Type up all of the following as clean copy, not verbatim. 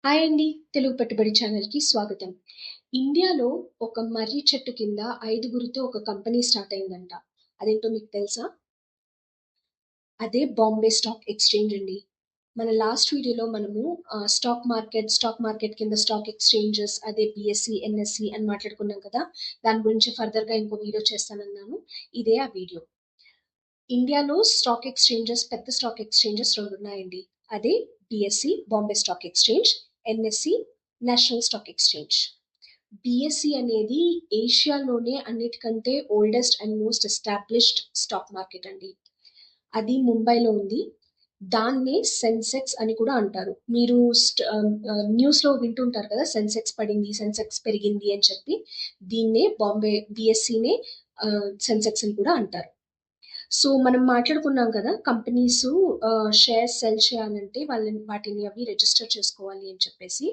Hi అండి. తెలుగు పెట్టుబడి ఛానల్‌కి స్వాగతం. ఇండియాలో ఒక మర్రి చెట్టు కింద ఐదుగురితో ఒక కంపెనీ స్టార్ట్ అయిందంట. అదేంటో మీకు తెలుసా? అదే బాంబే స్టాక్ ఎక్స్‌చేంజ్ అండి. మన లాస్ట్ వీడియోలో మనము స్టాక్ మార్కెట్ కింద స్టాక్ ఎక్స్‌చేంజెస్ అదే బీఎస్‌ఈ, ఎన్ఎస్‌ఈ అని మాట్లాడుకున్నాం కదా! దాని గురించి ఫర్దర్‌గా ఇంకో వీడియో చేస్తానన్నాను. ఇదే ఆ వీడియో. ఇండియాలో పెద్ద స్టాక్ ఎక్స్‌చేంజెస్ 2 ఉన్నాయండి. అదే BSE, Bombay stock exchange, NSE, national stock exchange. BSE అనేది ఏషియాలోనే అన్నిటికంటే oldest and most established stock market అండి. అది ముంబైలో ఉంది. దాన్నే సెన్సెక్స్ అని కూడా అంటారు. మీరు న్యూస్‌లో వింటుంటారు కదా! సెన్సెక్స్ పడింది, సెన్సెక్స్ పెరిగింది అని చెప్పి. దీన్నే బీఎస్ఈనే సెన్సెక్స్ అని కూడా అంటారు. సో, మనం మాట్లాడుకున్నాం కదా! కంపెనీసు షేర్స్ సెల్ చేయాలంటే వాటిని అవి రిజిస్టర్ చేసుకోవాలి అని చెప్పేసి.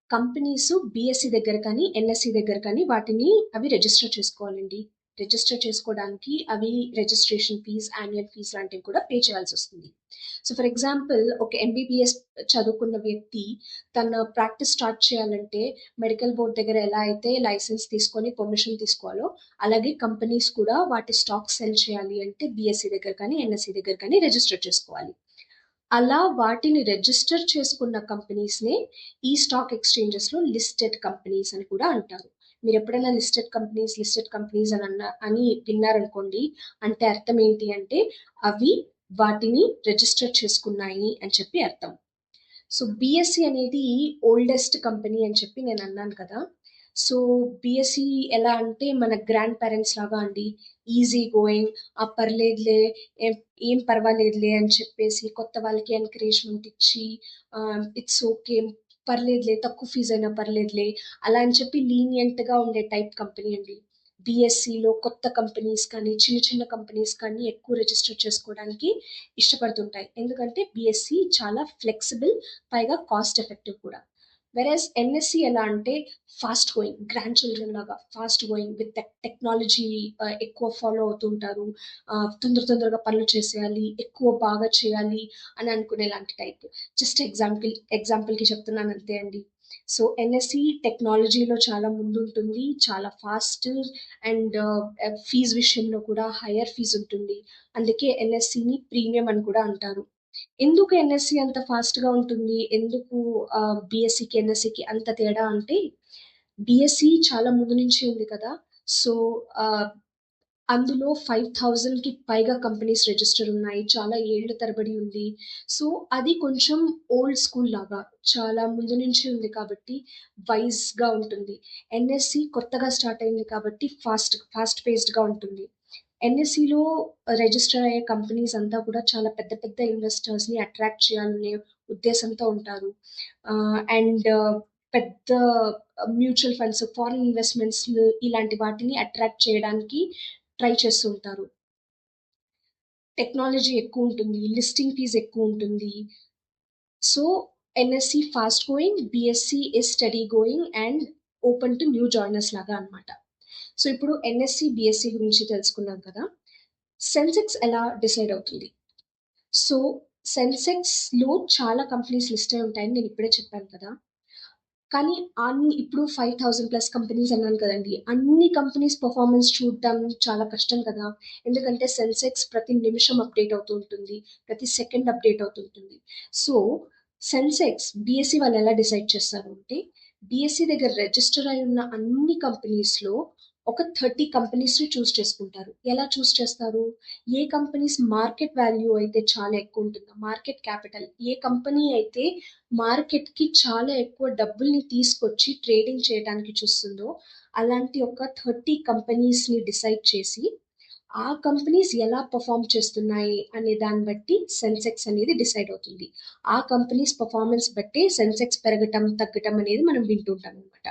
కంపెనీస్ బీఎస్‌ఈ దగ్గర కానీ, ఎన్ఎస్‌ఈ దగ్గర కానీ వాటిని అవి రిజిస్టర్ చేసుకోవాలండి. రిజిస్టర్ చేసుకోవడానికి అవి రిజిస్ట్రేషన్ ఫీజ్, యాన్యుయల్ ఫీజ్ లాంటివి కూడా పే చేయాల్సొస్తుంది. సో, ఫర్ ఎగ్జాంపుల్ ఒక ఎంబీబీఎస్ చదువుకున్న వ్యక్తి తన ప్రాక్టీస్ స్టార్ట్ చేయాలంటే మెడికల్ బోర్డ్ దగ్గర ఎలా అయితే లైసెన్స్ తీసుకొని పర్మిషన్ తీసుకోవాలో, అలాగే కంపెనీస్ కూడా వాటి స్టాక్ సెల్ చేయాలి అంటే బీఎస్‌ఈ దగ్గర కానీ, ఎన్ఎస్‌ఈ దగ్గర కానీ రిజిస్టర్ చేసుకోవాలి. అలా వాటిని రిజిస్టర్ చేసుకున్న కంపెనీస్‌నే ఈ స్టాక్ ఎక్స్‌చేంజెస్‌లో లిస్టెడ్ కంపెనీస్ అని కూడా అంటారు. మీరెప్పుడైనా లిస్టెడ్ కంపెనీస్ అని విన్నారనుకోండి, అంటే అర్థం ఏంటి అంటే అవి వాటిని రిజిస్టర్ చేసుకున్నాయి అని చెప్పి అర్థం. సో, బీఎస్‌ఈ అనేది ఓల్డెస్ట్ కంపెనీ అని చెప్పి నేనన్నాను కదా! సో, బీఎస్‌ఈ ఎలా అంటే మన గ్రాండ్ పేరెంట్స్ లాగా అండి. ఈజీ గోయింగ్ పర్లేదులే, ఏం ఏం పర్వాలేదులే అని చెప్పేసి కొత్త వాళ్ళకి ఎంకరేజ్‌మెంట్ ఇచ్చి ఇట్స్ ఓకే. పర్లేదులే, తక్కువ ఫీజయినా పర్లేదులే, అలా అని చెప్పి లీనియంట్‌గా ఉండే టైప్ కంపెనీ అండి. బీఎస్‌ఈలో కొత్త కంపెనీస్ కానీ, చిన్న చిన్న కంపెనీస్ కానీ ఎక్కువ రిజిస్టర్ చేసుకోవడానికి ఇష్టపడుతుంటాయి. ఎందుకంటే బీఎస్‌ఈ చాలా ఫ్లెక్సిబుల్, పైగా కాస్ట్ ఎఫెక్టివ్ కూడా. వెరస్ ఎన్ఎస్‌ఈ ఎలా అంటే ఫాస్ట్ గోయింగ్, గ్రాండ్ చిల్డ్రన్ లాగా ఫాస్ట్ గోయింగ్ విత్ టెక్నాలజీ ఎక్కువ ఫాలో అవుతుంటారు. తొందరగా పనులు చేసేయాలి, ఎక్కువ బాగా చేయాలి అని అనుకునేలాంటి టైప్. జస్ట్ ఎగ్జాంపుల్‌కి చెప్తున్నాను అంతే అండి. సో, ఎన్ఎస్‌ఈ టెక్నాలజీలో చాలా ముందుంటుంది. చాలా ఫాస్ట్ అండ్ ఫీజ్ విషయంలో కూడా హైయర్ ఫీజ్ ఉంటుంది. అందుకే ఎన్ఎస్‌ఈని ప్రీమియం అని కూడా అంటారు. ఎందుకు ఎన్ఎస్‌సి అంత ఫాస్ట్‌గా ఉంటుంది? ఎందుకు బీఎస్‌సికి, ఎన్ఎస్‌సికి అంత తేడా అంటే, బీఎస్‌సి చాలా ముందు నుంచి ఉంది కదా! సో, ఆహ్, అందులో 5,000కి పైగా కంపెనీస్ రిజిస్టర్ ఉన్నాయి. చాలా ఏళ్ల తరబడి ఉంది. సో, అది కొంచెం ఓల్డ్ స్కూల్ లాగా చాలా ముందు నుంచి ఉంది కాబట్టి వైస్‌గా ఉంటుంది. ఎన్ఎస్‌సి కొత్తగా స్టార్ట్ అయింది కాబట్టి ఫాస్ట్ పేస్డ్‌గా ఉంటుంది. ఎన్ఎస్‌సిలో రిజిస్టర్ అయ్యే కంపెనీస్ అంతా కూడా చాలా పెద్ద పెద్ద ఇన్వెస్టర్స్‌ని అట్రాక్ట్ చేయాలనే ఉద్దేశంతో ఉంటారు. అండ్ పెద్ద మ్యూచువల్ ఫండ్స్, ఫారిన్ ఇన్వెస్ట్‌మెంట్స్ ఇలాంటి వాటిని అట్రాక్ట్ చేయడానికి ట్రై చేస్తూ ఉంటారు. టెక్నాలజీ ఎక్కువుంటుంది. లిస్టింగ్ ఫీస్ ఎక్కువుంటుంది. So, NSC fast going, BSC is steady going and open to new joiners లాగా అన్నమాట. సో, ఇప్పుడు ఎన్ఎస్‌సి, బీఎస్‌సి గురించి తెలుసుకున్నాం కదా! సెన్సెక్స్ ఎలా డిసైడ్ అవుతుంది? సో, సెన్సెక్స్‌లో చాలా కంపెనీస్ లిస్ట్ అయి ఉంటాయని నేను ఇప్పుడే చెప్పాను కదా! కానీ ఇప్పుడు 5,000 ప్లస్ కంపెనీస్ అన్నాను కదండీ! అన్ని కంపెనీస్ పెర్ఫార్మన్స్ చూడడం చాలా కష్టం కదా! ఎందుకంటే సెన్సెక్స్ ప్రతి నిమిషం అప్‌డేట్ అవుతూ ఉంటుంది. ప్రతి సెకండ్ అప్‌డేట్ అవుతుంటుంది. సో, సెన్సెక్స్ బీఎస్‌ఈ వాళ్ళు ఎలా డిసైడ్ చేస్తారు అంటే, బీఎస్‌ఈ దగ్గర రిజిస్టర్ అయి ఉన్న అన్ని కంపెనీస్‌లో ఒక 30 కంపెనీస్‌ని చేసుకుంటారు. ఎలా చేస్తారు? ఏ కంపెనీస్ మార్కెట్ వాల్యూ అయితే చాలా ఎక్కువ ఉంటుందో, మార్కెట్ క్యాపిటల్ ఏ కంపెనీ అయితే మార్కెట్‌కి చాలా ఎక్కువ డబ్బుల్ని తీసుకొచ్చి ట్రేడింగ్ చేయడానికి చూస్తుందో, అలాంటి ఒక 30 కంపెనీస్‌ని డిసైడ్ చేసి, ఆ కంపెనీస్ ఎలా పెర్ఫార్మ్ చేస్తున్నాయి అనే దాన్ని బట్టి సెన్సెక్స్ అనేది డిసైడ్ అవుతుంది. ఆ కంపెనీస్ పెర్ఫార్మన్స్ బట్టే సెన్సెక్స్ పెరగటం, తగ్గటం అనేది మనం వింటుంటాం అనమాట.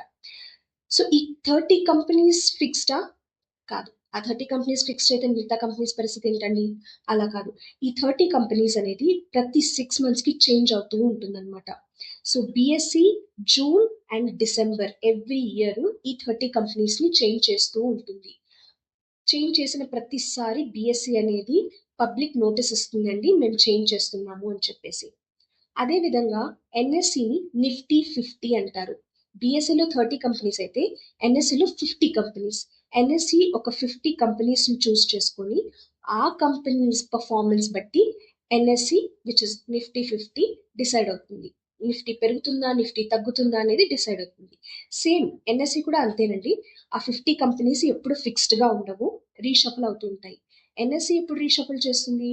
సో, ఈ 30 కంపెనీస్ ఫిక్స్‌డా? కాదు. ఆ 30 కంపెనీస్ ఫిక్స్డ్ అయితే మిగతా కంపెనీస్ పరిస్థితి ఏంటండి? అలా కాదు. ఈ 30 కంపెనీస్ అనేది ప్రతి 6 మంత్స్‌కి చేంజ్ అవుతూ ఉంటుందనమాట. So, BSE June and December every year ఈ 30 కంపెనీస్‌ని చేంజ్ చేస్తూ ఉంటుంది. చేంజ్ చేసిన ప్రతిసారి బీఎస్‌ఈ అనేది పబ్లిక్ నోటీస్ ఇస్తుందండి. మేము చేంజ్ చేస్తున్నాము అని చెప్పేసి. అదే విధంగా ఎన్ఎస్సిని నిఫ్టీ 50 అంటారు. బీఎస్సీలో 30 కంపెనీస్ అయితే ఎన్ఎస్సిలో 50 కంపెనీస్. ఎన్ఎస్సి ఒక 50 కంపెనీస్ని చూస్ చేసుకొని ఆ కంపెనీస్ పర్ఫార్మెన్స్ బట్టి NSC which is Nifty 50 decide అవుతుంది. నిఫ్టీ పెరుగుతుందా నిఫ్టీ తగ్గుతుందా అనేది డిసైడ్ అవుతుంది. సేమ్ ఎన్ఎస్సి కూడా అంతేనండి. ఆ 50 కంపెనీస్ ఎప్పుడు ఫిక్స్డ్గా ఉండవు, రీషఫల్ అవుతూ ఉంటాయి. ఎన్ఎస్సి ఎప్పుడు రీషఫల్ చేస్తుంది?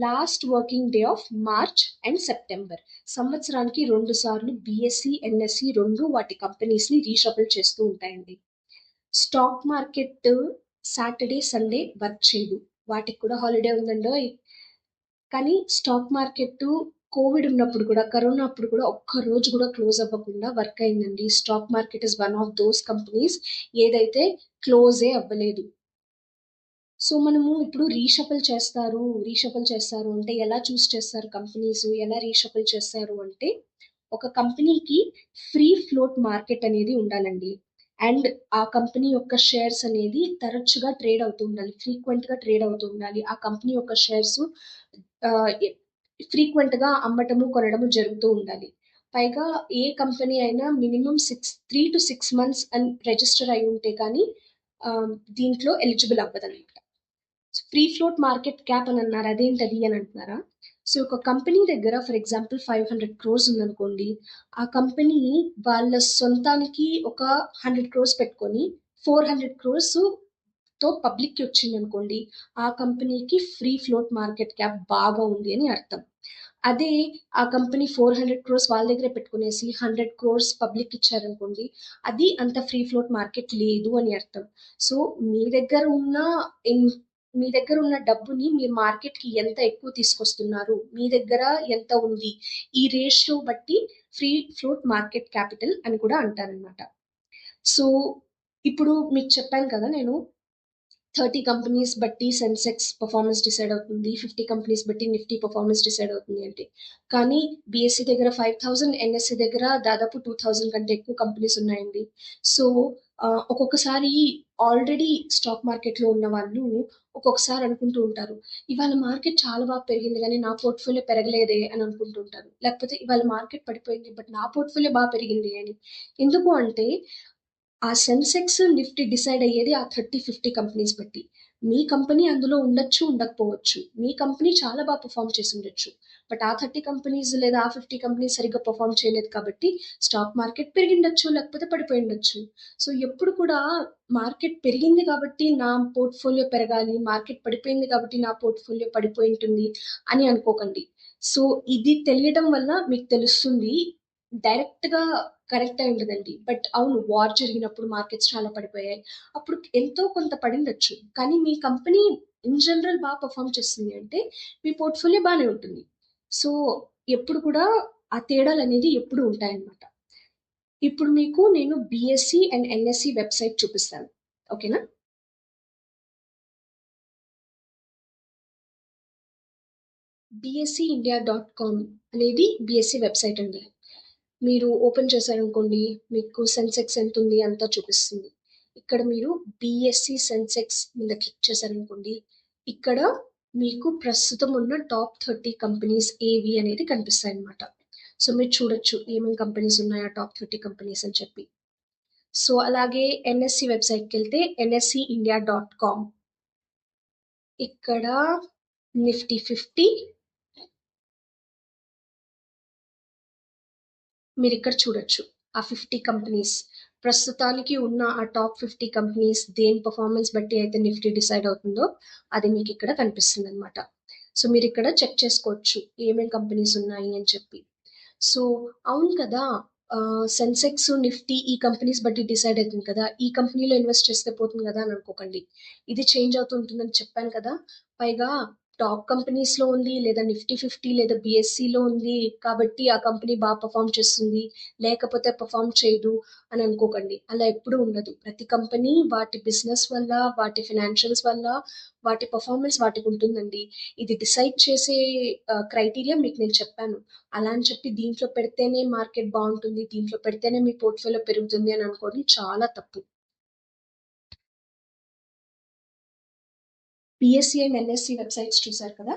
Last working day of March and September. సంవత్సరానికి 2 సార్లు బీఎస్సీ ఎన్ఎస్సి రెండు వాటి కంపెనీస్ని రీషఫల్ చేస్తూ ఉంటాయండి. Stock market Saturday Sunday work చేయదు, వాటికి కూడా హాలిడే ఉందండోయ్. కానీ స్టాక్ మార్కెట్ కోవిడ్ ఉన్నప్పుడు కూడా, కరోనా అప్పుడు కూడా ఒక్క రోజు కూడా క్లోజ్ అవ్వకుండా వర్క్ అయిందండి. Stock market is one of those companies ఏదైతే క్లోజే అవ్వలేదు. సో మనము ఇప్పుడు రీషఫల్ చేస్తారు అంటే ఎలా చూస్ చేస్తారు కంపెనీస్, ఎలా రీషఫల్ చేస్తారు అంటే ఒక కంపెనీకి ఫ్రీ ఫ్లోట్ మార్కెట్ అనేది ఉండాలండి. అండ్ ఆ కంపెనీ యొక్క షేర్స్ అనేది తరచుగా ట్రేడ్ అవుతూ ఉండాలి, ఫ్రీక్వెంట్గా ట్రేడ్ అవుతూ ఉండాలి. ఆ కంపెనీ యొక్క షేర్స్ ఫ్రీక్వెంట్గా అమ్మటము కొనడము జరుగుతూ ఉండాలి. పైగా ఏ కంపెనీ అయినా మినిమం 3 to 6 months అని రిజిస్టర్ అయి ఉంటే కానీ దీంట్లో ఎలిజిబుల్ అవ్వదన్నమాట. ఫ్రీ ఫ్లోట్ మార్కెట్ క్యాప్ అని అన్నారు, అదేంటది అని అంటున్నారా? సో ఒక కంపెనీ దగ్గర ఫర్ ఎగ్జాంపుల్ 500 క్రోర్స్ ఉందనుకోండి, ఆ కంపెనీ వాళ్ళ సొంతానికి ఒక 100 క్రోర్స్ పెట్టుకొని 400 క్రోర్స్ తో పబ్లిక్కి వచ్చింది అనుకోండి, ఆ కంపెనీకి ఫ్రీ ఫ్లోట్ మార్కెట్ క్యాప్ బాగా ఉంది అని అర్థం. అదే ఆ కంపెనీ 400 క్రోర్స్ వాళ్ళ దగ్గరే పెట్టుకునేసి 100 క్రోర్స్ పబ్లిక్ ఇచ్చారనుకోండి, అది అంత ఫ్రీ ఫ్లోట్ మార్కెట్ లేదు అని అర్థం. సో మీ దగ్గర ఉన్న మీ దగ్గర ఉన్న డబ్బుని మీరు మార్కెట్కి ఎంత ఎక్కువ తీసుకొస్తున్నారు, మీ దగ్గర ఎంత ఉంది, ఈ రేషియో బట్టి ఫ్రీ ఫ్లోట్ మార్కెట్ క్యాపిటల్ అని కూడా అంటారనమాట. సో ఇప్పుడు మీకు చెప్పాను కదా నేను, 30 కంపెనీస్ బట్టి సెన్సెక్స్ పర్ఫార్మెన్స్ డిసైడ్ అవుతుంది, 50 కంపెనీస్ బట్టి నిఫ్టీ పర్ఫార్మెన్స్ డిసైడ్ అవుతుంది అంటే. కానీ బీఎస్సీ దగ్గర 5000, ఎన్ఎస్సీ దగ్గర దాదాపు 2000 కంటే ఎక్కువ కంపెనీస్ ఉన్నాయండి. సో ఒక్కొక్కసారి ఆల్రెడీ స్టాక్ మార్కెట్లో ఉన్న వాళ్ళు ఒక్కొక్కసారి అనుకుంటూ ఉంటారు, ఇవాళ మార్కెట్ చాలా బాగా పెరిగింది కానీ నా పోర్ట్ఫోలియో పెరగలేదే అని అనుకుంటూ ఉంటారు. లేకపోతే ఇవాళ మార్కెట్ పడిపోయింది బట్ నా పోర్ట్ఫోలియో బాగా పెరిగింది అని. ఎందుకు అంటే ఆ సెన్సెక్స్ నిఫ్టీ డిసైడ్ అయ్యేది ఆ 30-50 కంపెనీస్ బట్టి. మీ కంపెనీ అందులో ఉండొచ్చు, ఉండకపోవచ్చు. మీ కంపెనీ చాలా బాగా పర్ఫామ్ చేసి ఉండొచ్చు, బట్ ఆ 30 కంపెనీస్ లేదా ఆ 50 కంపెనీస్ సరిగ్గా పర్ఫామ్ చేయలేదు కాబట్టి స్టాక్ మార్కెట్ పెరిగిండొచ్చు, లేకపోతే పడిపోయి ఉండొచ్చు. సో ఎప్పుడు కూడా మార్కెట్ పెరిగింది కాబట్టి నా పోర్ట్ఫోలియో పెరగాలి, మార్కెట్ పడిపోయింది కాబట్టి నా పోర్ట్ఫోలియో పడిపోయి ఉంటుంది అని అనుకోకండి. సో ఇది తెలియడం వల్ల మీకు తెలుస్తుంది, డైరెక్ట్గా కరెక్ట్ అయి ఉండదండి. బట్ అవును, వార్ జరిగినప్పుడు మార్కెట్స్ చాలా పడిపోయాయి, అప్పుడు ఎంతో కొంత పడిండొచ్చు. కానీ మీ కంపెనీ ఇన్ జనరల్ బాగా పర్ఫామ్ చేస్తుంది అంటే మీ పోర్ట్ఫోలియో బాగానే ఉంటుంది. సో ఎప్పుడు కూడా ఆ తేడాలు అనేది ఎప్పుడు ఉంటాయన్నమాట. ఇప్పుడు మీకు నేను బీఎస్సీ అండ్ ఎన్ఎస్సి వెబ్సైట్ చూపిస్తాను, ఓకేనా? bscindia.com అనేది బీఎస్సీ వెబ్సైట్ అండి. మీరు ఓపెన్ చేశారనుకోండి, మీకు సెన్సెక్స్ ఎంత ఉంది అంతా చూపిస్తుంది. ఇక్కడ మీరు బీఎస్సీ సెన్సెక్స్ మీద క్లిక్ చేశారనుకోండి, ఇక్కడ మీకు ప్రస్తుతం ఉన్న టాప్ 30 కంపెనీస్ ఏవి అనేది కనిపిస్తాయి అన్నమాట. సో మీరు చూడొచ్చు ఏమేమి కంపెనీస్ ఉన్నాయా టాప్ 30 కంపెనీస్ అని చెప్పి. సో అలాగే ఎన్ఎస్సి వెబ్సైట్కి వెళ్తే NSEindia.com, ఇక్కడ నిఫ్టీ 50 మీరు ఇక్కడ చూడొచ్చు. ఆ 50 కంపెనీస్ ప్రస్తుతానికి ఉన్న ఆ టాప్ 50 కంపెనీస్ దేని పర్ఫార్మెన్స్ బట్టి అయితే నిఫ్టీ డిసైడ్ అవుతుందో అది మీకు ఇక్కడ కనిపిస్తుంది అనమాట. సో మీరు ఇక్కడ చెక్ చేసుకోవచ్చు ఏమేమి కంపెనీస్ ఉన్నాయి అని చెప్పి. సో అవును కదా, సెన్సెక్స్ నిఫ్టీ ఈ కంపెనీస్ బట్టి డిసైడ్ అవుతుంది కదా, ఈ కంపెనీలో ఇన్వెస్ట్ చేస్తే పోతుంది కదా అని అనుకోకండి. ఇది చేంజ్ అవుతూ ఉంటుందని చెప్పాను కదా. పైగా టాప్ కంపెనీస్లో ఉంది, లేదా నిఫ్టీ 50 లేదా బీఎస్సీలో ఉంది కాబట్టి ఆ కంపెనీ బాగా పర్ఫామ్ చేస్తుంది, లేకపోతే పర్ఫామ్ చేయదు అని అనుకోకండి. అలా ఎప్పుడూ ఉండదు. ప్రతి కంపెనీ వాటి బిజినెస్ వల్ల, వాటి ఫినాన్షియల్స్ వల్ల, వాటి పర్ఫార్మెన్స్ వాటికి ఉంటుందండి. ఇది డిసైడ్ చేసే క్రైటీరియా మీకు నేను చెప్పాను. అలా అని చెప్పి దీంట్లో పెడితేనే మార్కెట్ బాగుంటుంది, దీంట్లో పెడితేనే మీ పోర్ట్ఫోలియో పెరుగుతుంది అని అనుకోవడం చాలా తప్పు. బీఎస్సీ అండ్ ఎన్ఎస్సి వెబ్సైట్స్ చూసారు కదా.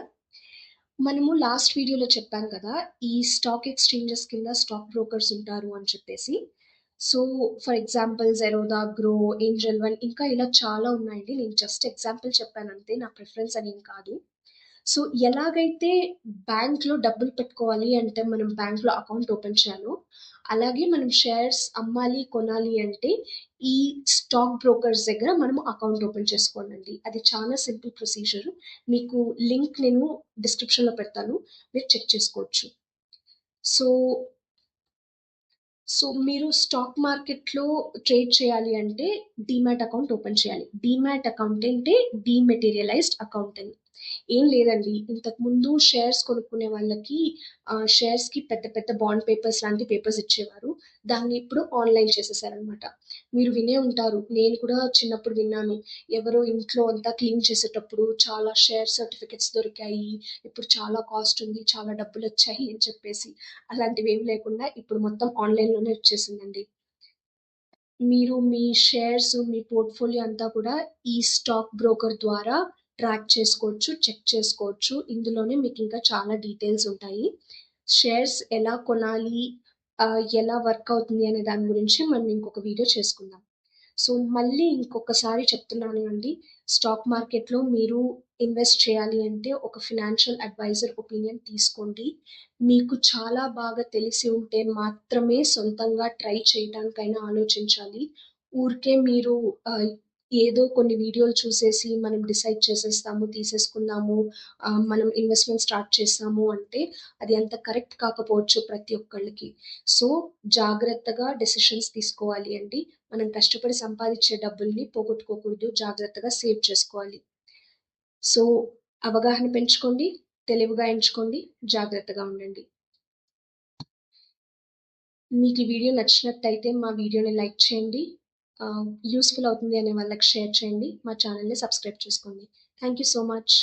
మనము లాస్ట్ వీడియోలో చెప్పాను కదా! ఈ స్టాక్ ఎక్స్‌చేంజెస్ కింద స్టాక్ బ్రోకర్స్ ఉంటారు అని చెప్పేసి. So, for example Zerodha, grow, Angel one ఇంకా ఇలా చాలా ఉన్నాయండి. నేను జస్ట్ ఎగ్జాంపుల్ చెప్పానంతే. నా ప్రిఫరెన్స్ అనేం కాదు. సో, ఎలాగైతే బ్యాంక్‌లో డబ్బులు పెట్టుకోవాలి అంటే మనం బ్యాంక్‌లో అకౌంట్ ఓపెన్ చేయాలో, అలాగే మనం షేర్స్ అమ్మాలి, కొనాలి అంటే ఈ స్టాక్ బ్రోకర్స్ దగ్గర మనం అకౌంట్ ఓపెన్ చేసుకోవాలండి. అది చాలా సింపుల్ ప్రొసీజర్. మీకు లింక్ నేను డిస్క్రిప్షన్‌లో పెడతాను. మీరు చెక్ చేసుకోవచ్చు. సో, మీరు స్టాక్ మార్కెట్‌లో ట్రేడ్ చేయాలి అంటే డీమ్యాట్ అకౌంట్ ఓపెన్ చేయాలి. డీమ్యాట్ అకౌంట్ అంటే డీమెటీరియలైజ్డ్ అకౌంట్ అని. ఏం లేదండి. ఇంతకుముందు షేర్స్ కొనుక్కునే వాళ్ళకి షేర్స్‌కి పెద్ద పెద్ద బాండ్ పేపర్స్ లాంటి పేపర్స్ ఇచ్చేవారు. దాన్ని ఇప్పుడు ఆన్‌లైన్ చేసేసారనమాట. మీరు వినే ఉంటారు. నేను కూడా చిన్నప్పుడు విన్నాను. ఎవరో ఇంట్లో అంతా క్లీన్ చేసేటప్పుడు చాలా షేర్ సర్టిఫికేట్స్ దొరికాయి. ఇప్పుడు చాలా కాస్ట్ ఉంది. చాలా డబ్బులొచ్చాయి అని చెప్పేసి. అలాంటివేమి లేకుండా ఇప్పుడు మొత్తం ఆన్‌లైన్‌లోనే వచ్చేసిందండి. మీరు మీ షేర్స్, మీ పోర్ట్‌ఫోలియో అంతా కూడా ఈ స్టాక్ బ్రోకర్ ద్వారా ట్రాక్ చేసుకోవచ్చు, చెక్ చేసుకోవచ్చు. ఇందులోనే మీకింకా చాలా డీటెయిల్స్ ఉంటాయి. షేర్స్ ఎలా కొనాలి, ఎలా వర్క్ అవుతుంది అనే దాని గురించి మనం ఇంకొక వీడియో చేసుకుందాం. సో, మళ్ళీ ఇంకొకసారి చెప్తున్నాను అండి. స్టాక్ మార్కెట్‌లో మీరు ఇన్వెస్ట్ చేయాలి అంటే ఒక ఫినాన్షియల్ అడ్వైజర్ ఒపీనియన్ తీసుకోండి. మీకు చాలా బాగా తెలిసి ఉంటే మాత్రమే సొంతంగా ట్రై చేయటానికైనా ఆలోచించాలి. ఊరికే మీరు ఏదో కొన్ని వీడియోలు చూసేసి మనం డిసైడ్ చేసేస్తాము, తీసేసుకుందాము, మనం ఇన్వెస్ట్‌మెంట్ స్టార్ట్ చేసాము అంటే అది అంత కరెక్ట్ కాకపోవచ్చు ప్రతి ఒక్కళ్ళకి. సో, జాగ్రత్తగా డెసిషన్స్ తీసుకోవాలి అండి. మనం కష్టపడి సంపాదించే డబ్బుల్ని పోగొట్టుకోకూడదు. జాగ్రత్తగా సేవ్ చేసుకోవాలి. సో, అవగాహన పెంచుకోండి, తెలివిగా ఎంచుకోండి, జాగ్రత్తగా ఉండండి. మీకు ఈ వీడియో నచ్చినట్టయితే మా వీడియోని లైక్ చేయండి. యూజ్‌ఫుల్ అవుతుంది అనే వాళ్ళకి షేర్ చేయండి. మా ఛానెల్‌ని సబ్స్క్రైబ్ చేసుకోండి. Thank you so much.